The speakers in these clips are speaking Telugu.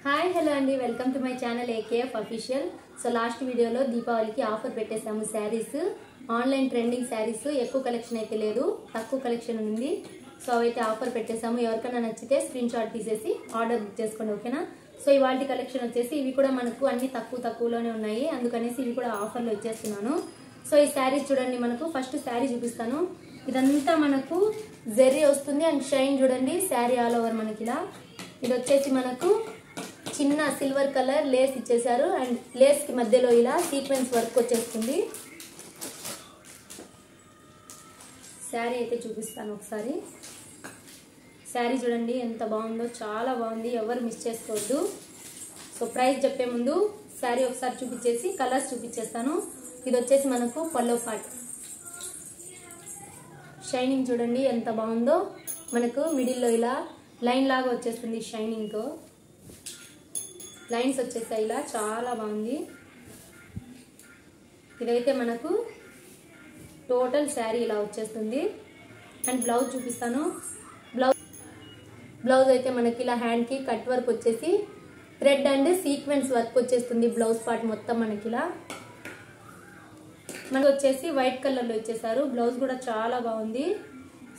హాయ్ హలో అండి, welcome to my channel AKF official. So last వీడియోలో దీపావళికి ఆఫర్ పెట్టేసాము. శారీస్ ఆన్లైన్ ట్రెండింగ్ శారీస్ ఎక్కువ కలెక్షన్ అయితే లేదు, తక్కువ కలెక్షన్ ఉంది. సో అవైతే ఆఫర్ పెట్టేసాము. ఎవరికైనా నచ్చితే స్క్రీన్ షాట్ తీసేసి ఆర్డర్ బుక్ చేసుకోండి, ఓకేనా. సో ఇవాళ కలెక్షన్ వచ్చేసి ఇవి కూడా మనకు అన్ని తక్కువలోనే ఉన్నాయి, అందుకనేసి ఇవి కూడా ఆఫర్లో ఇచ్చేస్తున్నాను. సో ఈ శారీస్ చూడండి, మనకు ఫస్ట్ శారీ చూపిస్తాను. ఇదంతా మనకు జెర్రీ వస్తుంది అండ్ షైన్ చూడండి. శారీ ఆల్ ఓవర్ మనకి ఇలా. ఇది వచ్చేసి మనకు చిన్న సిల్వర్ కలర్ లేస్ ఇచ్చేసారు అండ్ లేస్ కి మధ్యలో ఇలా సీక్వెన్స్ వర్క్ వచ్చేస్తుంది. శారీ అయితే చూపిస్తాను ఒకసారి. శారీ చూడండి ఎంత బాగుందో, చాలా బాగుంది, ఎవరు మిస్ చేసుకోవద్దు. సో ప్రైస్ చెప్పే ముందు శారీ ఒకసారి చూపించేసి కలర్స్ చూపించేస్తాను. ఇది వచ్చేసి మనకు పల్లో పార్ట్. షైనింగ్ చూడండి ఎంత బాగుందో, మనకు మిడిల్లో ఇలా లైన్ లాగా వచ్చేస్తుంది. షైనింగ్ తో లైన్స్ వచ్చేసాయి ఇలా, చాలా బాగుంది. ఇదైతే మనకు టోటల్ శారీ ఇలా వచ్చేస్తుంది. అండ్ బ్లౌజ్ చూపిస్తాను. బ్లౌజ్ అయితే మనకి ఇలా హ్యాండ్ కి కట్ వర్క్ వచ్చేసి థ్రెడ్ అండ్ సీక్వెన్స్ వర్క్ వచ్చేస్తుంది. బ్లౌజ్ పార్ట్ మొత్తం మనకి ఇలా. మనకు వచ్చేసి వైట్ కలర్ లో ఇచ్చేసారు. బ్లౌజ్ కూడా చాలా బాగుంది.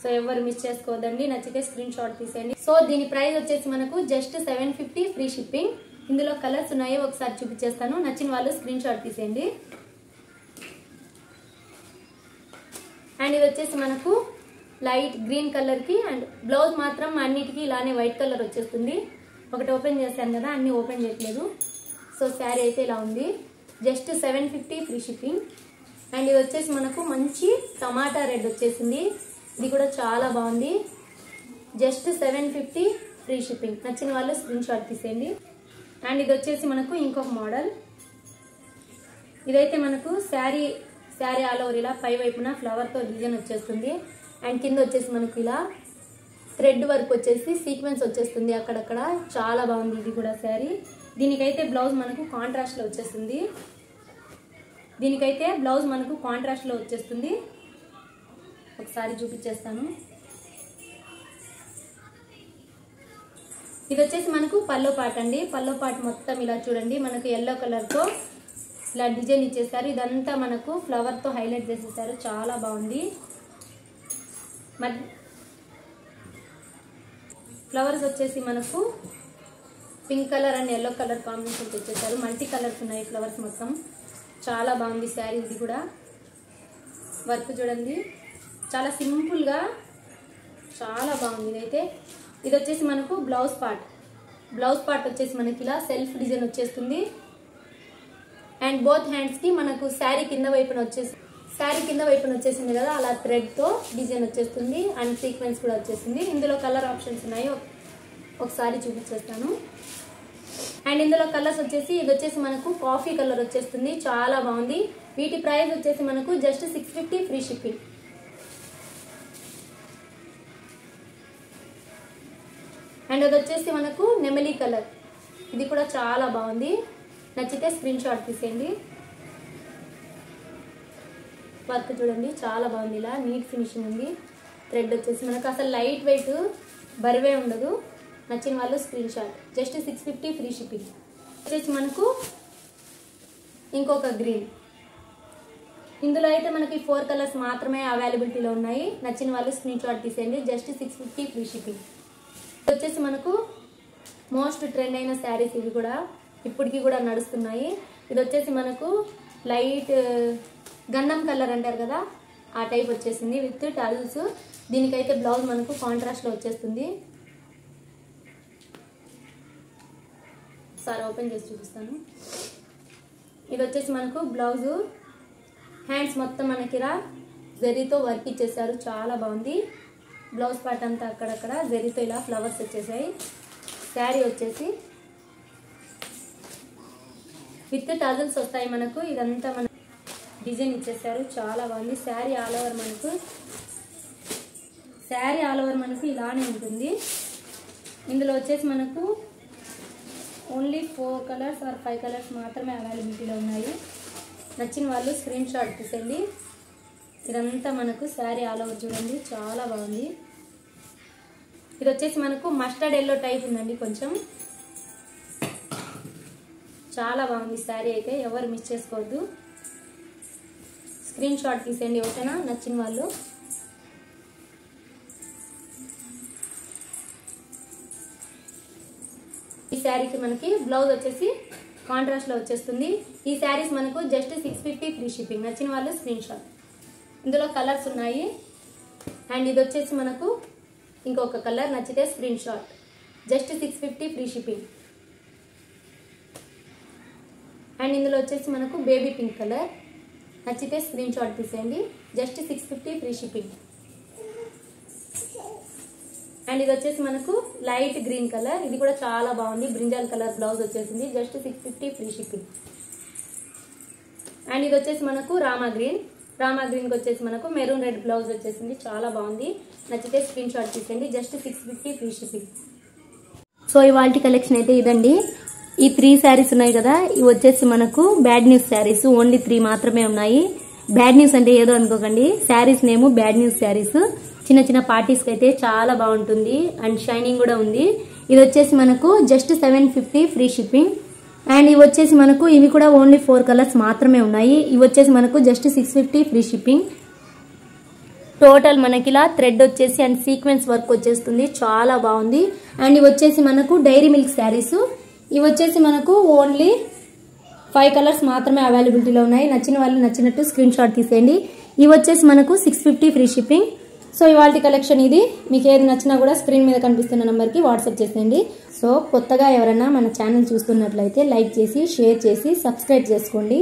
సో ఎవరు మిస్ చేసుకోవద్దండి, నచ్చితే స్క్రీన్ షాట్ తీసేయండి. సో దీని ప్రైస్ వచ్చేసి మనకు జస్ట్ 750 ఫ్రీ షిప్పింగ్. ఇందులో కలర్స్ ఉన్నాయి, ఒకసారి చూపించేస్తాను. నచ్చిన వాళ్ళు స్క్రీన్ షాట్ తీసేయండి. అండ్ ఇది వచ్చేసి మనకు లైట్ గ్రీన్ కలర్ కి అండ్ బ్లౌజ్ మాత్రం అన్నిటికీ ఇలానే వైట్ కలర్ వచ్చేస్తుంది. ఒకటి ఓపెన్ చేశాను కదా, అన్ని ఓపెన్ చేయట్లేదు. సో శారీ అయితే ఇలా ఉంది, జస్ట్ 750 ఫ్రీ షిప్పింగ్. అండ్ ఇది వచ్చేసి మనకు మంచి టమాటా రెడ్ వచ్చేసింది. ఇది కూడా చాలా బాగుంది, జస్ట్ 750 ఫ్రీ షిప్పింగ్. నచ్చిన వాళ్ళు స్క్రీన్ షాట్ తీసేయండి. అండ్ ఇది వచ్చేసి మనకు ఇంకొక మోడల్. ఇదైతే మనకు శారీ ఆల్ ఓవర్ ఇలా పై వైపున ఫ్లవర్ తో డిజైన్ వచ్చేస్తుంది. అండ్ కింద వచ్చేసి మనకు ఇలా థ్రెడ్ వర్క్ వచ్చేసి సీక్వెన్స్ వచ్చేస్తుంది అక్కడక్కడ, చాలా బాగుంది ఇది కూడా శారీ. దీనికైతే బ్లౌజ్ మనకు కాంట్రాస్ట్ లో వచ్చేస్తుంది. ఒకసారి చూపించేస్తాను. ఇది వచ్చేసి మనకు పల్లో పార్ట్ అండి. పల్లో పార్ట్ మొత్తం ఇలా చూడండి, మనకు ఎల్లో కలర్ తో ఇలా డిజైన్ ఇచ్చేసారు. ఇదంతా మనకు ఫ్లవర్ తో హైలైట్ చేసేసారు, చాలా బాగుంది. ఫ్లవర్స్ వచ్చేసి మనకు pink colour and yellow colour combination తెచ్చేసారు. మల్టీ కలర్స్ ఉన్నాయి ఫ్లవర్స్ మొత్తం, చాలా బాగుంది శారీ. ఇది కూడా వర్క్ చూడండి, చాలా సింపుల్ గా చాలా బాగుంది. ఇది వచ్చేసి మనకు బ్లౌజ్ పార్ట్ వచ్చేసి మనకి ఇలా సెల్ఫ్ డిజైన్ వచ్చేస్తుంది. అండ్ బోత్ హ్యాండ్స్ కి మనకు శారీ కింద వైపున వచ్చేసింది కదా, అలా థ్రెడ్ తో డిజైన్ వచ్చేస్తుంది అండ్ సీక్వెన్స్ కూడా వచ్చేసింది. ఇందులో కలర్ ఆప్షన్స్ ఉన్నాయి, ఒకసారి చూపించేస్తాను. అండ్ ఇందులో కలర్స్ వచ్చేసి ఇది వచ్చేసి మనకు కాఫీ కలర్ వచ్చేస్తుంది, చాలా బాగుంది. వీటి ప్రైస్ వచ్చేసి మనకు జస్ట్ 650 ఫ్రీ షిప్పింగ్. అండ్ అది వచ్చేసి మనకు నెమలి కలర్, ఇది కూడా చాలా బాగుంది. నచ్చితే స్క్రీన్ షాట్ తీసేయండి. వర్క్ చూడండి చాలా బాగుంది, ఇలా నీట్ ఫినిషింగ్ ఉంది. థ్రెడ్ వచ్చేసి మనకు అసలు లైట్ వెయిట్ బరువే ఉండదు. నచ్చిన వాళ్ళు screen shot, just 650 free shipping. వచ్చేసి మనకు ఇంకొక గ్రీన్. ఇందులో అయితే మనకి 4 కలర్స్ మాత్రమే అవైలబిలిటీలో ఉన్నాయి. నచ్చిన వాళ్ళు స్క్రీన్ షాట్ తీసేయండి, జస్ట్ 650 ఫ్రీ షిప్పింగ్. వచ్చేసి మనకు మోస్ట్ ట్రెండ్ అయిన శారీస్, ఇవి కూడా ఇప్పటికీ కూడా నడుస్తున్నాయి. ఇది వచ్చేసి మనకు లైట్ గంధం కలర్ అంటారు కదా, ఆ టైప్ వచ్చేసింది విత్ టల్స్. దీనికైతే బ్లౌజ్ మనకు కాంట్రాస్ట్ లో వచ్చేస్తుంది. ఒకసారి ఓపెన్ చేసి చూపిస్తాను. ఇది వచ్చేసి మనకు బ్లౌజ్, హ్యాండ్స్ మొత్తం మనకి ఇలా జరీతో వర్క్ ఇచ్చేసారు, చాలా బాగుంది. బ్లౌజ్ పార్ట్ అంతా అక్కడక్కడ జరీతో ఇలా ఫ్లవర్స్ వచ్చేసాయి. శారీ వచ్చేసి విత్ టజల్స్ వస్తాయి మనకు. ఇదంతా మన డిజైన్ ఇచ్చేసారు, చాలా బాగుంది. శారీ ఆల్ ఓవర్ మనకు ఇలానే ఉంటుంది. ఇందులో వచ్చేసి మనకు ఓన్లీ 4 కలర్స్ ఆర్ 5 కలర్స్ మాత్రమే అవైలబిలిటీలో ఉన్నాయి. నచ్చిన వాళ్ళు స్క్రీన్ షాట్ తీసేయండి. ఇదంతా మనకు శారీ ఆల్ ఓవర్ చూడండి, చాలా బాగుంది. ఇది వచ్చేసి మనకు మస్టర్డ్ ఎల్లో టైప్ ఉందండి కొంచెం. చాలా బాగుంది శారీ అయితే, ఎవరు మిస్ చేసుకోవద్దు. స్క్రీన్ షాట్ తీసేయండి ఓకేనా, నచ్చిన వాళ్ళు. ఈ శారీకి మనకి బ్లౌజ్ వచ్చేసి కాంట్రాస్ట్ లో వచ్చేస్తుంది. ఈ శారీస్ మనకు జస్ట్ 650 ఫ్రీ షిప్పింగ్. నచ్చిన వాళ్ళు స్క్రీన్ షాట్. ఇందులో కలర్స్ ఉన్నాయి. అండ్ ఇది వచ్చేసి మనకు ఇంకొక కలర్, నచ్చితే screen shot. Just 650 free shipping. And ఇందులో వచ్చేసి మనకు బేబీ పింక్ కలర్, నచ్చితే స్క్రీన్ షాట్ తీసేయండి. Just 650 free shipping. అండ్ ఇది వచ్చేసి మనకు లైట్ గ్రీన్ కలర్, ఇది కూడా చాలా బాగుంది. బ్రింజాల్ కలర్ బ్లౌజ్ వచ్చేసింది. Just 650 free shipping. అండ్ ఇది వచ్చేసి మనకు రామా గ్రీన్ కి వచ్చేసి మనకు మెరూన్ రెడ్ బ్లౌజ్ వచ్చేసింది. చాలా బాగుంది. నచ్చితే స్క్రీన్ షాట్ తీసేయండి. Just 650 free shipping. సో ఇవాల్టి కలెక్షన్ అయితే ఇదండి. ఈ 3 శారీస్ ఉన్నాయి కదా, ఇవి వచ్చేసి మనకు బ్యాడ్ న్యూస్ శారీస్. ఓన్లీ 3 మాత్రమే ఉన్నాయి. బ్యాడ్ న్యూస్ అంటే ఏదో అనుకోకండి, శారీస్ నేము బ్యాడ్ న్యూస్ శారీస్. చిన్న చిన్న పార్టీస్ కి అయితే చాలా బాగుంటుంది. అండ్ షైనింగ్ కూడా ఉంది. ఇది వచ్చేసి మనకు జస్ట్ 750 ఫ్రీ షిప్పింగ్. అండ్ ఇవి వచ్చేసి మనకు ఇవి కూడా ఓన్లీ 4 కలర్స్ మాత్రమే ఉన్నాయి. ఇవి వచ్చేసి మనకు జస్ట్ 650 ఫ్రీ షిప్పింగ్. టోటల్ మనకి ఇలా థ్రెడ్ వచ్చేసి అండ్ సీక్వెన్స్ వర్క్ వచ్చేస్తుంది. చాలా బాగుంది. అండ్ ఇవి వచ్చేసి మనకు డైరీ మిల్క్ శారీస్. ఇవి వచ్చేసి మనకు ఓన్లీ 5 కలర్స్ మాత్రమే అవైలబిలిటీలో ఉన్నాయి. నచ్చిన వాళ్ళు నచ్చినట్టు స్క్రీన్ షాట్ తీసేయండి. ఇవి వచ్చేసి మనకు 650 ఫ్రీ షిప్పింగ్. సో ఇవాల్టి కలెక్షన్ ఇది. మీకు ఏది నచ్చినా కూడా స్క్రీన్ మీద కనిపిస్తున్న నెంబర్కి వాట్సాప్ చేసేయండి. సో కొత్తగా ఎవరైనా మన ఛానల్ చూస్తున్నట్లయితే లైక్ చేసి, షేర్ చేసి, సబ్స్క్రైబ్ చేసుకోండి.